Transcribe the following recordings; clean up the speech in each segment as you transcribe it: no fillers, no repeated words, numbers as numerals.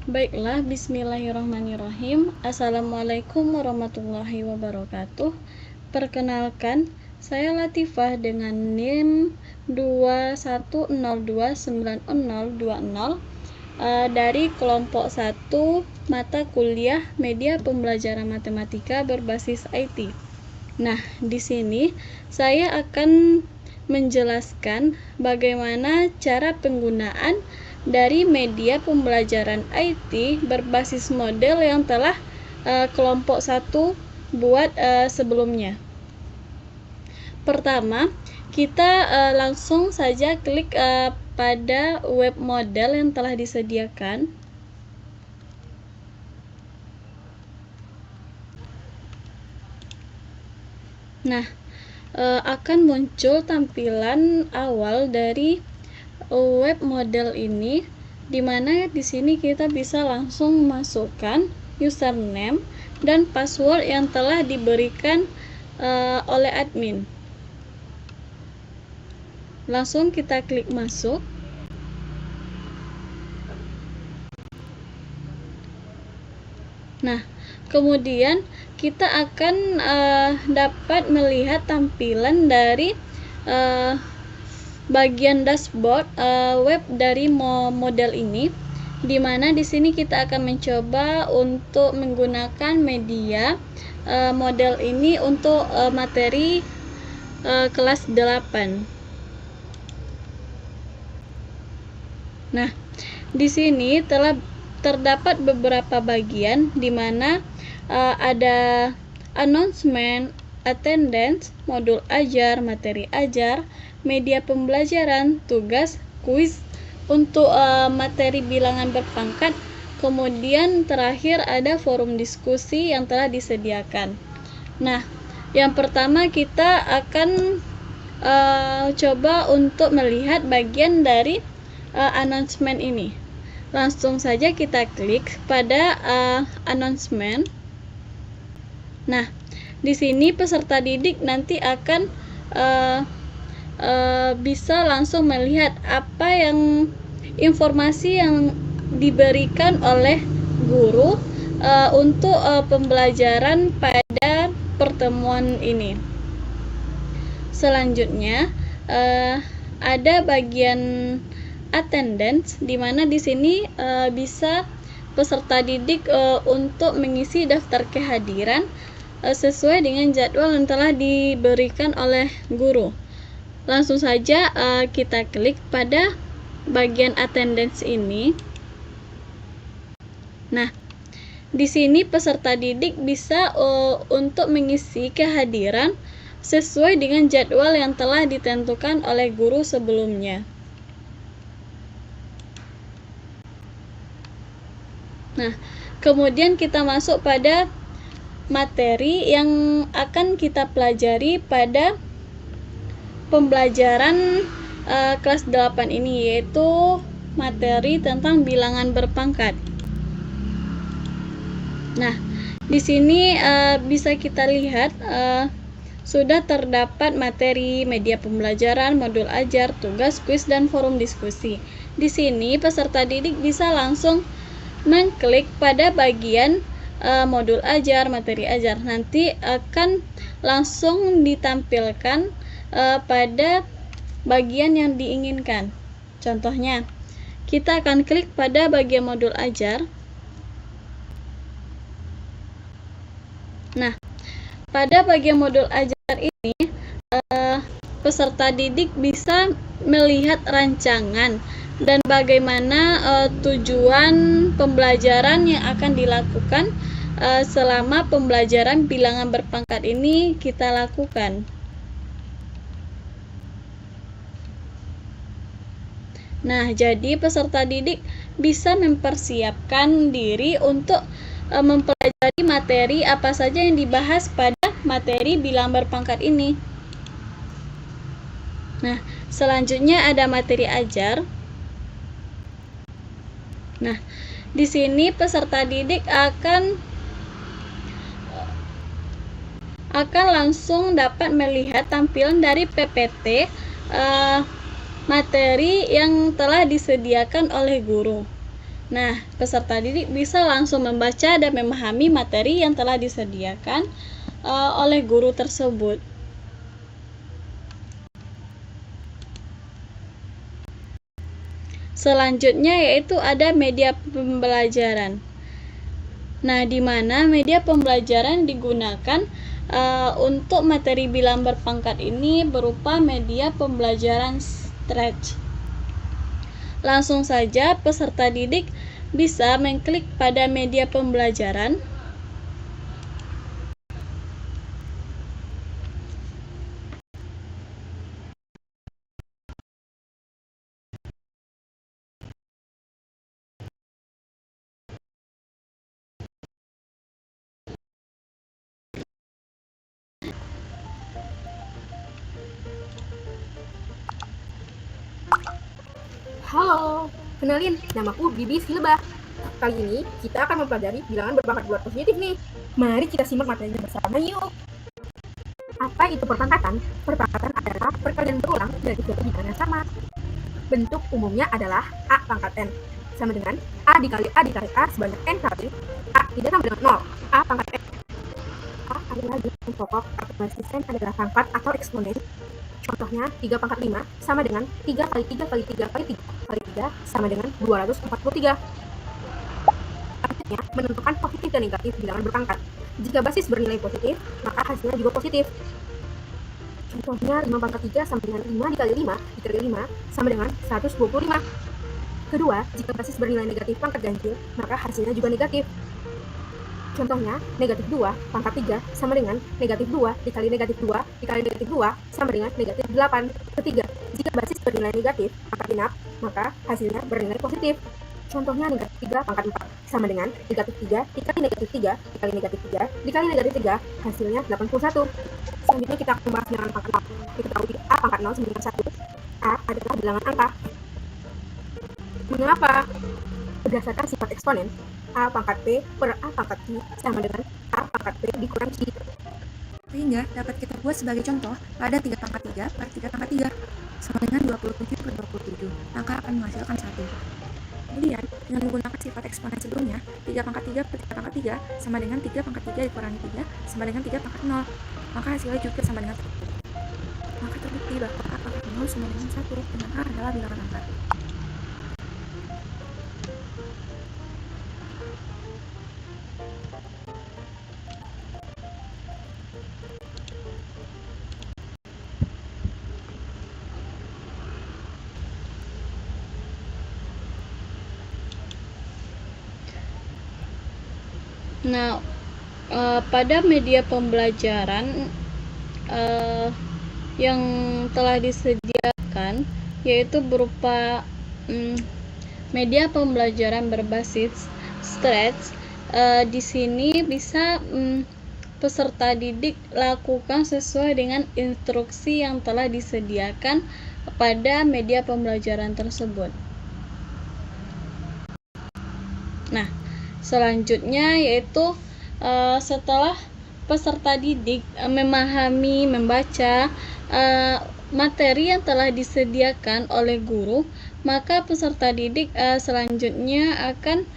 Baiklah, bismillahirrahmanirrahim. Assalamualaikum warahmatullahi wabarakatuh. Perkenalkan, saya Latifah dengan NIM 21029020 dari kelompok 1 mata kuliah Media Pembelajaran Matematika berbasis IT. Nah, di sini saya akan menjelaskan bagaimana cara penggunaan dari media pembelajaran IT berbasis model yang telah kelompok 1 buat sebelumnya. Pertama, kita langsung saja klik pada web model yang telah disediakan. Nah, akan muncul tampilan awal dari web model ini, di mana di sini kita bisa langsung masukkan username dan password yang telah diberikan oleh admin. Langsung kita klik masuk. Nah, kemudian kita akan dapat melihat tampilan dari bagian dashboard web dari model ini, di mana di sini kita akan mencoba untuk menggunakan media model ini untuk materi kelas 8. Nah, di sini telah terdapat beberapa bagian di mana ada announcement, attendance, modul ajar, materi ajar, media pembelajaran, tugas, kuis untuk materi bilangan berpangkat. Kemudian terakhir ada forum diskusi yang telah disediakan. Nah, yang pertama kita akan coba untuk melihat bagian dari announcement ini. Langsung saja kita klik pada announcement. Nah, di sini peserta didik nanti akan bisa langsung melihat apa yang informasi yang diberikan oleh guru untuk pembelajaran pada pertemuan ini. Selanjutnya ada bagian attendance, di mana di sini bisa peserta didik untuk mengisi daftar kehadiran sesuai dengan jadwal yang telah diberikan oleh guru. Langsung saja kita klik pada bagian attendance ini. Nah, di sini peserta didik bisa untuk mengisi kehadiran sesuai dengan jadwal yang telah ditentukan oleh guru sebelumnya. Nah, kemudian kita masuk pada materi yang akan kita pelajari pada pembelajaran kelas 8 ini, yaitu materi tentang bilangan berpangkat. Nah, di sini bisa kita lihat sudah terdapat materi media pembelajaran, modul ajar, tugas, kuis, dan forum diskusi. Di sini peserta didik bisa langsung mengklik pada bagian modul ajar, materi ajar. Nanti akan langsung ditampilkan pada bagian yang diinginkan. Contohnya, kita akan klik pada bagian modul ajar. Nah, pada bagian modul ajar ini peserta didik bisa melihat rancangan dan bagaimana tujuan pembelajaran yang akan dilakukan selama pembelajaran bilangan berpangkat ini kita lakukan. Nah, jadi peserta didik bisa mempersiapkan diri untuk mempelajari materi apa saja yang dibahas pada materi bilangan berpangkat ini. Nah, selanjutnya ada materi ajar. Nah, di sini peserta didik akan langsung dapat melihat tampilan dari PPT materi yang telah disediakan oleh guru. Nah, peserta didik bisa langsung membaca dan memahami materi yang telah disediakan oleh guru tersebut. Selanjutnya yaitu ada media pembelajaran. Nah, di mana media pembelajaran digunakan untuk materi bilang berpangkat ini berupa media pembelajaran stretch. Langsung saja peserta didik bisa mengklik pada media pembelajaran. Halo, kenalin, namaku Bibi Silba. Kali ini kita akan mempelajari bilangan berpangkat bulat positif nih. Mari kita simak materinya bersama yuk. Apa itu perpangkatan? Perpangkatan adalah perkalian berulang dari suatu bilangan yang sama. Bentuk umumnya adalah A pangkat N sama dengan A dikali A sebanyak N kali A tidak sama dengan 0, A pangkat N. A adalah bilangan pokok atau basis N adalah pangkat atau eksponen. Contohnya 3 pangkat 5 sama dengan 3 kali 3 kali 3 kali 3 kali 3 sama dengan 243. Artinya, menentukan positif dan negatif bilangan berpangkat. Jika basis bernilai positif, maka hasilnya juga positif. Contohnya 5 pangkat 3 sama dengan 5 dikali 5 dikali 5 sama dengan 125. Kedua, jika basis bernilai negatif pangkat ganjil, maka hasilnya juga negatif. Contohnya, negatif 2 pangkat 3 sama dengan negatif 2 dikali negatif 2 dikali negatif 2 sama dengan negatif 8. Ketiga, jika basis bernilai negatif pangkat genap, maka hasilnya bernilai positif. Contohnya negatif 3 pangkat 4 sama dengan negatif 3 dikali negatif 3 dikali negatif 3 dikali negatif 3, hasilnya 81. Selanjutnya kita akan membahas bilangan pangkat 0. Diketahui A pangkat 0 sama dengan 1. A adalah bilangan angka. Mengapa? Berdasarkan sifat eksponen, A pangkat P per A pangkat Q sama dengan A pangkat P dikurang Q. Sehingga dapat kita buat sebagai contoh pada 3 pangkat 3 per 3 pangkat 3 sama dengan 27 per 27, maka akan menghasilkan 1. Kemudian, dengan menggunakan sifat eksponen sebelumnya, 3 pangkat 3 per 3 pangkat 3 sama dengan 3 pangkat 3 dikurangi 3 sama dengan 3 pangkat 0, maka hasilnya juga sama dengan 1. Maka terbukti bahwa A pangkat 0 sama dengan 1 dengan A adalah bilangan angka. Nah, pada media pembelajaran yang telah disediakan yaitu berupa media pembelajaran berbasis stretch. Di sini bisa peserta didik lakukan sesuai dengan instruksi yang telah disediakan pada media pembelajaran tersebut. Nah, selanjutnya yaitu setelah peserta didik memahami, membaca materi yang telah disediakan oleh guru, maka peserta didik selanjutnya akan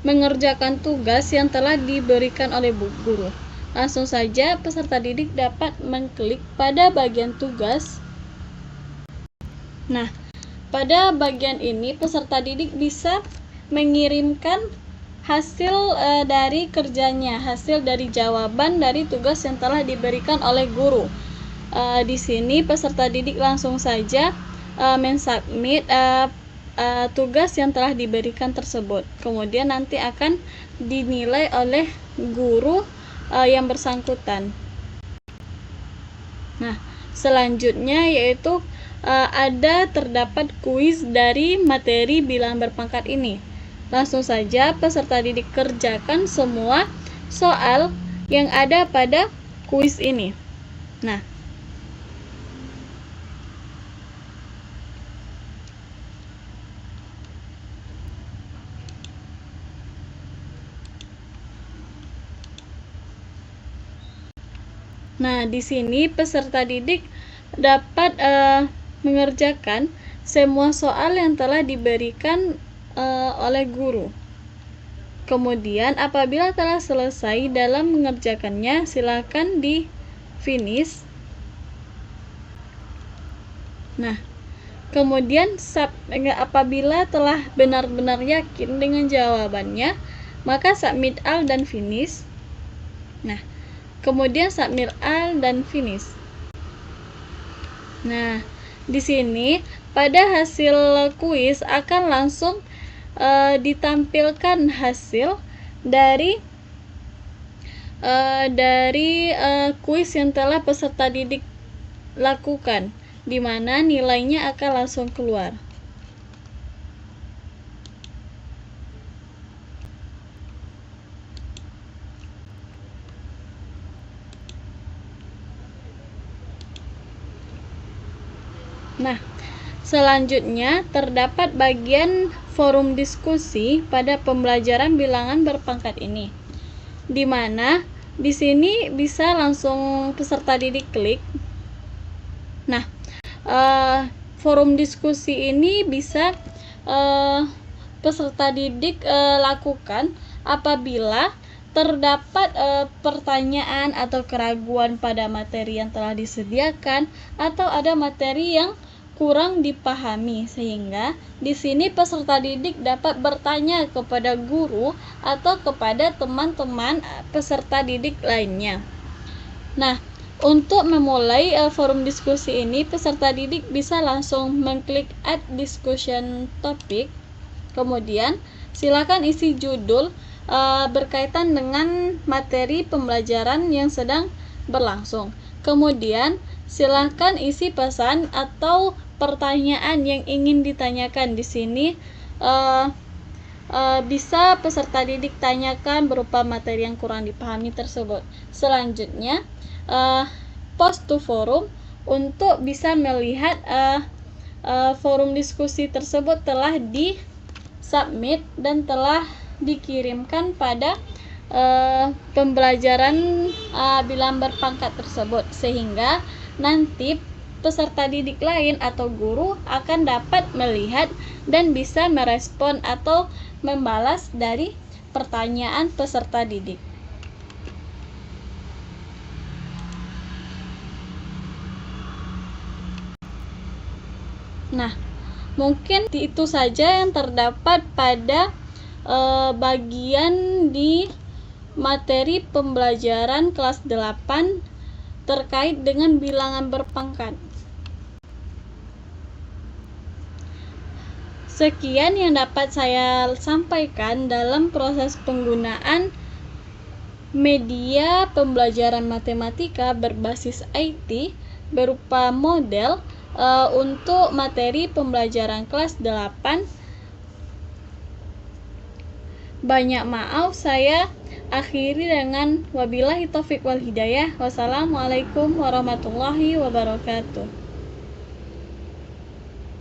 mengerjakan tugas yang telah diberikan oleh guru. Langsung saja peserta didik dapat mengklik pada bagian tugas. Nah, pada bagian ini peserta didik bisa mengirimkan hasil dari kerjanya, hasil dari jawaban dari tugas yang telah diberikan oleh guru. Di sini peserta didik langsung saja mensubmit tugas yang telah diberikan tersebut. Kemudian nanti akan dinilai oleh guru yang bersangkutan. Nah, selanjutnya yaitu terdapat kuis dari materi bilangan berpangkat ini. Langsung saja peserta didik kerjakan semua soal yang ada pada kuis ini. Nah, di sini peserta didik dapat mengerjakan semua soal yang telah diberikan oleh guru. Kemudian apabila telah selesai dalam mengerjakannya, silakan di finish. Nah, kemudian apabila telah benar-benar yakin dengan jawabannya, maka submit all dan finish. Nah, kemudian submit all dan finish. Nah, di sini pada hasil kuis akan langsung ditampilkan hasil dari kuis yang telah peserta didik lakukan, di mana nilainya akan langsung keluar. Nah, selanjutnya terdapat bagian forum diskusi pada pembelajaran bilangan berpangkat ini, di mana di sini bisa langsung peserta didik klik. Nah, forum diskusi ini bisa peserta didik lakukan apabila terdapat pertanyaan atau keraguan pada materi yang telah disediakan, atau ada materi yang kurang dipahami, sehingga di sini peserta didik dapat bertanya kepada guru atau kepada teman-teman peserta didik lainnya. Nah, untuk memulai forum diskusi ini, peserta didik bisa langsung mengklik add discussion topic. Kemudian silakan isi judul berkaitan dengan materi pembelajaran yang sedang berlangsung. Kemudian silakan isi pesan atau pertanyaan yang ingin ditanyakan. Di sini bisa peserta didik tanyakan berupa materi yang kurang dipahami tersebut. Selanjutnya post to forum untuk bisa melihat forum diskusi tersebut telah di submit dan telah dikirimkan pada pembelajaran bilangan berpangkat tersebut, sehingga nanti peserta didik lain atau guru akan dapat melihat dan bisa merespon atau membalas dari pertanyaan peserta didik. Nah, mungkin itu saja yang terdapat pada bagian di materi pembelajaran kelas 8 terkait dengan bilangan berpangkat. Sekian yang dapat saya sampaikan dalam proses penggunaan media pembelajaran matematika berbasis IT berupa model untuk materi pembelajaran kelas 8. Banyak maaf, saya akhiri dengan wabillahi taufik wal hidayah. Wassalamualaikum warahmatullahi wabarakatuh.